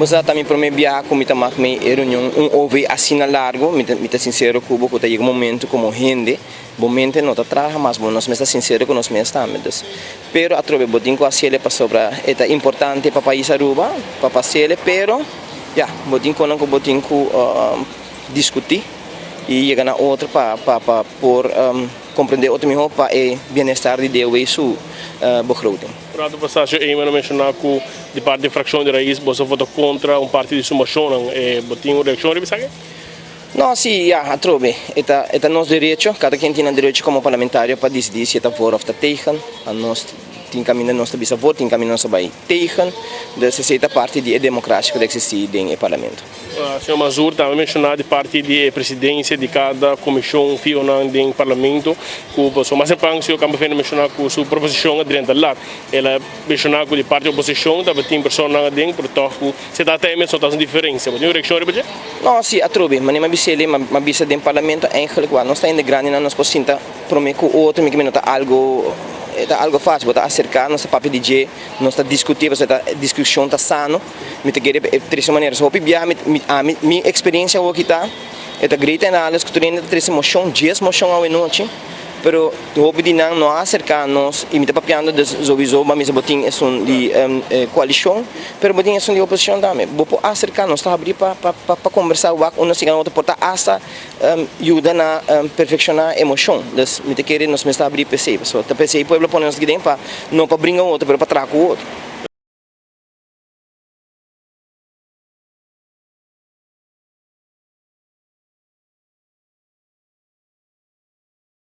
Mas também para mim viajar com mita mak me reunião ouve assim na largo, mita sincero cubo que tem um momento como gente, momento não tá trabalha mas bom nós me está sincero com nós mesmos também. Pero a trobe botin com a ciele para sobra é importante para país Aruba, para passear, pero já botin com discutir e chegar na outra para por compreender outro melhor para o bem-estar de Deus e sua begroting. Prato passagem aí mas mencionar que de parte da fração de raiz você votou contra partido de sumação e botin uma reação de bisagem? Não, sim, a trobe é nosso direito, cada quem tem direito como parlamentário para decidir se está fora ou está tegen, nós tem caminho nossa bisavô, tem caminho nossa bai tegen, dessa seita parte de democrática que existe no parlamento. Senhor Mazur também mencionou de parte da presidência de cada comissão fiona do parlamento, que o senhor Mazepang, o senhor Campofeno mencionou que sua proposição é dentro do lado, ela mencionou que de parte da oposição também tem pessoas dentro, portanto, se dá até mesmo uma diferença, mas tem uma reação de não, sim, a trobe, mas nem uma bisele, uma bisa do parlamento, eigenlijk nós está integrando na nossa postinta, prometo que o outro me comenta algo fácil, botar acercar nossa papel de G, nossa discutir, essa discussão está sano, me te querer de três maneiras, vou pedir minha experiência o que está, é grande análise que tu ainda três emoção, dias emoção ao noite, pero vou pedir não acercar-nos e me te papiando de zovizo, mas botin é um de coalição, pero botin é um de oposição também, vou acercar-nos, tá abrir para conversar o que nós chegamos a portar hasta ajuda na perfeccionar a emoção, das me te querer nos me está abrir PC, so tá PC povo põe nos guiar para não para brincar o outro, pero para trazer o outro.